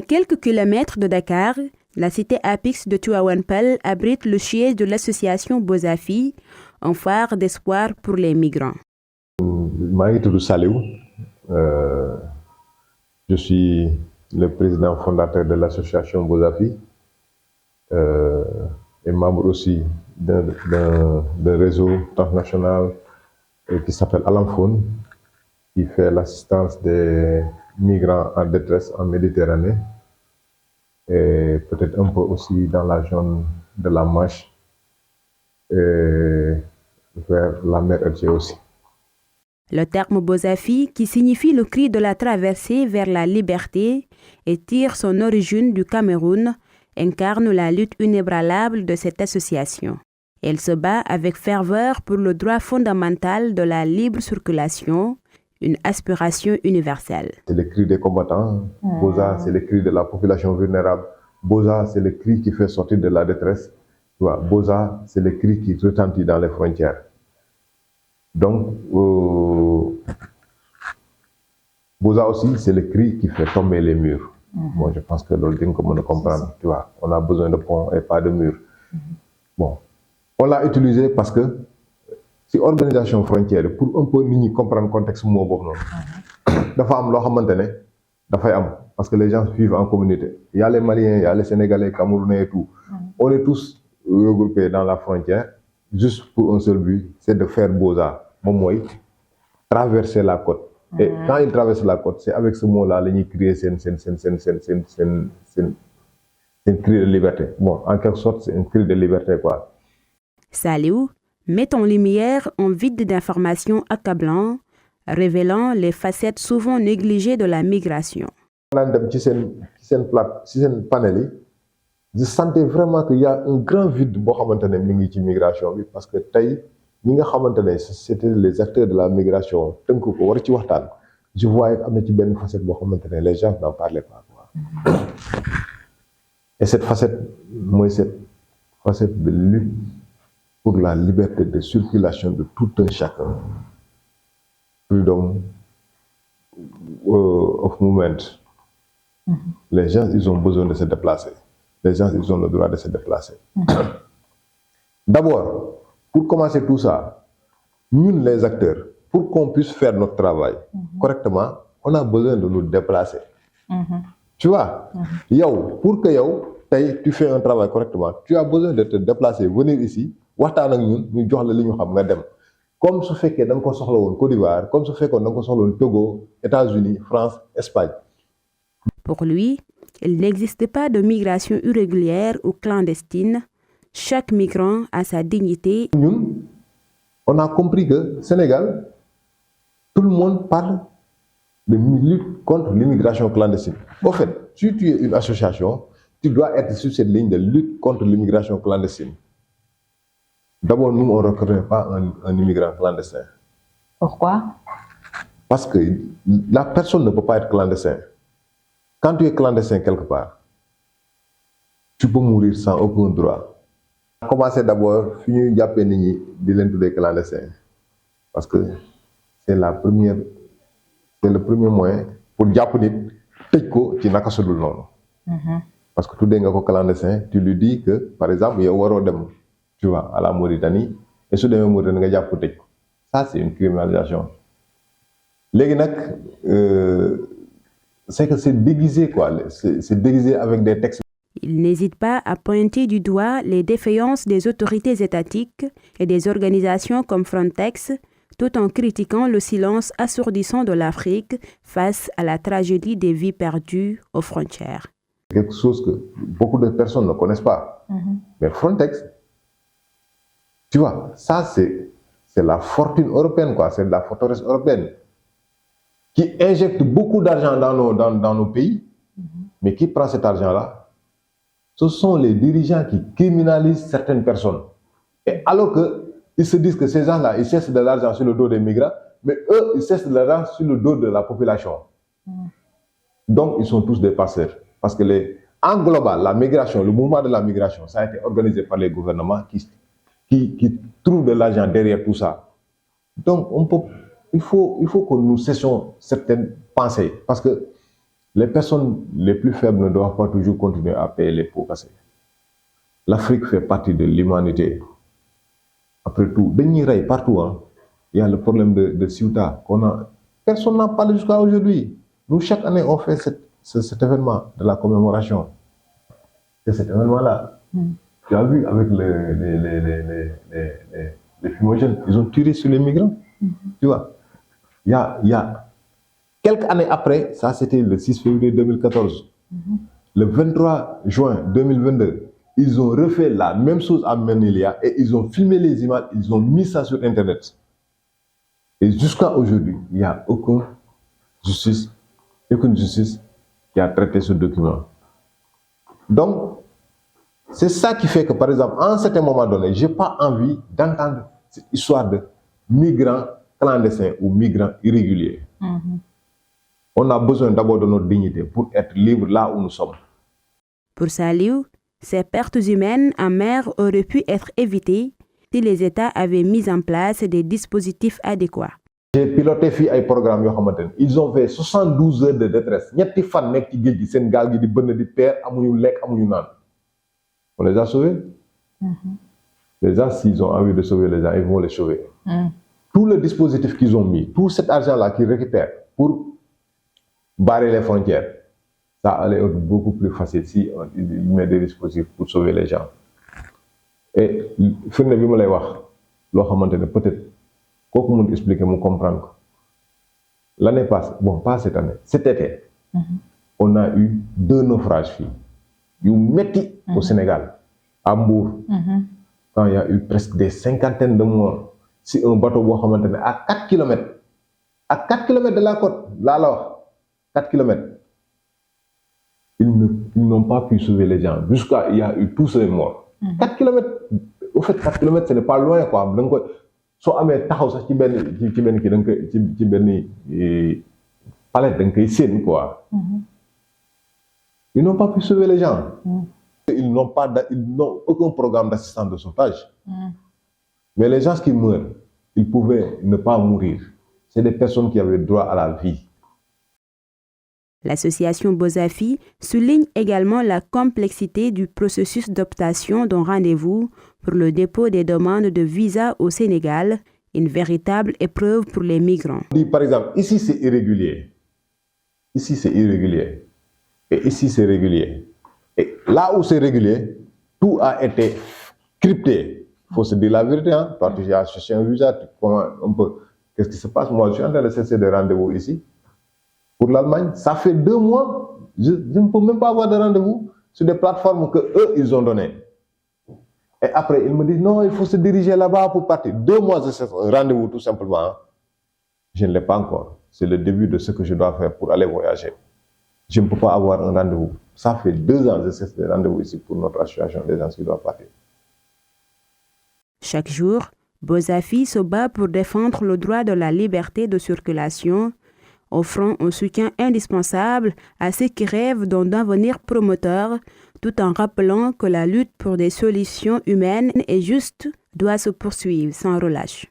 À quelques kilomètres de Dakar, la cité Apix de Tivaouane Peulh abrite le siège de l'association Bozafi, un phare d'espoir pour les migrants. maa ngi tudd Saliou, je suis le président fondateur de l'association Bozafi et membre aussi d'un réseau transnational qui s'appelle Alamphone, qui fait l'assistance des migrants en détresse en Méditerranée et peut-être un peu aussi dans la zone de la Manche et vers la mer Égée aussi. Le terme Bozafi, qui signifie le cri de la traversée vers la liberté et tire son origine du Cameroun, incarne la lutte inébranlable de cette association. Elle se bat avec ferveur pour le droit fondamental de la libre circulation, une aspiration universelle. C'est le cri des combattants, Boza, c'est le cri de la population vulnérable, Boza, c'est le cri qui fait sortir de la détresse, Boza, c'est le cri qui retentit dans les frontières. Donc, Boza aussi, c'est le cri qui fait tomber les murs. Bon, je pense que l'autre ding comme on le comprendre, tu vois, on a besoin de ponts et pas de murs. Bon, on l'a utilisé parce que si organisation frontière pour un peu nit ñi comprendre contexte moo boobu noonu dafa am loo xamante ne dafay am parce que les gens vivent en communauté. Il y a les Maliens, il y a les Sénégalais, Camerounais et tout. On est tous regroupés dans la frontière juste pour un seul but, c'est de faire Boza, moom mooy traverser la côte. Et quand ils traversent la côte, c'est avec ce mot-là la ñuy créer seen cri de liberté. Bon, en quelque sorte, c'est un cri de liberté, quoi. Saliou met en lumière un vide d'informations accablant, révélant les facettes souvent négligées de la migration. Naan dem ci seen panel yi, je sentais vraiment qu'il y a un grand vide boo xamante ne mi ngi ci migration bi parce que tey ñi nga xamante ne c'était les acteurs de la migration tënk ko war ci waxtaan. Je voyais am na ci benn facette boo xamante ne les gens n'en parlaient pas, quoi. Et cette facette mooy cette facette de lutte pour la liberté de circulation de tout un chacun. Freedom of movement. Les gens, ils ont besoin de se déplacer. Les gens, ils ont le droit de se déplacer. D'abord, pour commencer tout ça, nous, les acteurs, pour qu'on puisse faire notre travail correctement, on a besoin de nous déplacer. Tu vois, pour que tu fais un travail correctement, tu as besoin de te déplacer, venir ici, waxtaan ak ñun ñu jox la li ñu xam nga dem. Comme su fekkee da nga ko soxla woon Côte d'Ivoire, comme su fekkoon da nga ko soxla woon Togo, États-Unis, France, Espagne. Pour lui, il n'existe pas de migration irrégulière ou clandestine. Chaque migrant a sa dignité. Ñun, on a compris que Sénégal, tout le monde parle de lutte contre l'immigration clandestine. En fait, si tu es une association, tu dois être sur cette ligne de lutte contre l'immigration clandestine. D'abord, nous, on ne reconnaît pas un immigrant clandestin. Pourquoi? Parce que la personne ne peut pas être clandestin. Quand tu es clandestin quelque part, tu peux mourir sans aucun droit. On a commencé d'abord, fini jàppee nit ñi di leen tuddee clandestin. Parce que c'est le premier moyen pour jàpp nit tëj ko ci naka sudul noonu. Parce que tuddee nga ko clandestin, tu lui dis que, par exemple, yow waroo dem, tu vois, à la Mauritanie, et su demee Mauritanie nga jàpp tëj ko. Ça, c'est une criminalisation. Léegi nag, c'est que c'est déguisé, quoi. C'est déguisé avec des textes. Il n'hésite pas à pointer du doigt les défaillances des autorités étatiques et des organisations comme Frontex, tout en critiquant le silence assourdissant de l'Afrique face à la tragédie des vies perdues aux frontières. Quelque chose que beaucoup de personnes ne connaissent pas. Mais Frontex, tu vois, ça c'est la fortune européenne, quoi. C'est la forteresse européenne qui injecte beaucoup d'argent dans nos pays, mais qui prend cet argent-là? Ce sont les dirigeants qui criminalisent certaines personnes. Et alors qu'ils se disent que ces gens-là, ils cherchent de l'argent sur le dos des migrants, mais eux, ils cherchent de l'argent sur le dos de la population. Donc, ils sont tous des passeurs. Parce que en global, la migration, le mouvement de la migration, ça a été organisé par les gouvernements qui trouvent de l'argent derrière tout ça. Donc, il faut que nous cessions certaines pensées. Parce que les personnes les plus faibles ne doivent pas toujours continuer à payer les pots cassés. L'Afrique fait partie de l'humanité. Après tout, partout, hein, il y a le problème de Ceuta. Personne n'en parle jusqu'à aujourd'hui. Nous, chaque année, on fait cet événement de la commémoration. Et cet événement-là, tu as vu avec les fumogènes, ils ont tiré sur les migrants. Tu vois, il y a quelques années après, ça c'était le 6 février 2014, le 23 juin 2022, ils ont refait la même chose à Menilia et ils ont filmé les images, ils ont mis ça sur Internet. Et jusqu'à aujourd'hui, il n'y a aucune justice qui a traité ce document. Donc, c'est ça qui fait que, par exemple, à un certain moment donné, je n'ai pas envie d'entendre cette histoire de migrants clandestins ou migrants irréguliers. On a besoin d'abord de notre dignité pour être libre là où nous sommes. Pour Saliou, ces pertes humaines en mer auraient pu être évitées si les États avaient mis en place des dispositifs adéquats. J'ai piloté un programme, ils ont fait 72 heures de détresse. On les a sauvés. Les gens, s'ils ont envie de sauver les gens, ils vont les sauver. Tout le dispositif qu'ils ont mis, tout cet argent-là qu'ils récupèrent pour barrer les frontières, ça allait être beaucoup plus facile si on met des dispositifs pour sauver les gens. Et peut-être qu'on peut expliquer, me comprendre. L'année passée, bon, pas cette année, cet été, on a eu 2 naufrages au Sénégal, à Mbour, quand il y a eu presque des cinquantaines de morts. Si un bateau à 4 km de la côte, là, 4 km, ils n'ont pas pu sauver les gens. Jusqu'à il y a eu tous ces morts. 4 km, au fait, 4 km, ce n'est pas loin, quoi. Donc, so amé taxaw sax ci ben palette quoi. Ils n'ont pas pu sauver les gens. Ils n'ont aucun programme d'assistance de sauvetage. Mais les gens qui meurent, ils pouvaient ne pas mourir. C'est des personnes qui avaient droit à la vie. L'association Bozafi souligne également la complexité du processus d'obtention d'un rendez-vous pour le dépôt des demandes de visa au Sénégal, une véritable épreuve pour les migrants. Par exemple, ici c'est irrégulier. Ici c'est irrégulier. Et ici c'est régulier. Et là où c'est régulier, tout a été crypté. Il faut se dire la vérité. Hein? Quand tu as cherché un visa, qu'est-ce qui se passe? Moi, je suis en train de chercher des rendez-vous ici. Pour l'Allemagne, ça fait 2 mois, je ne peux même pas avoir de rendez-vous sur des plateformes que eux ils ont données. Et après, ils me disent non, il faut se diriger là-bas pour partir. 2 mois de ce rendez-vous, tout simplement. Je ne l'ai pas encore. C'est le début de ce que je dois faire pour aller voyager. Je ne peux pas avoir un rendez-vous. Ça fait 2 ans que je cherche des rendez-vous ici pour notre association des gens qui doivent partir. Chaque jour, Bozafi se bat pour défendre le droit de la liberté de circulation, offrant un soutien indispensable à ceux qui rêvent d'un avenir promoteur, tout en rappelant que la lutte pour des solutions humaines et justes doit se poursuivre sans relâche.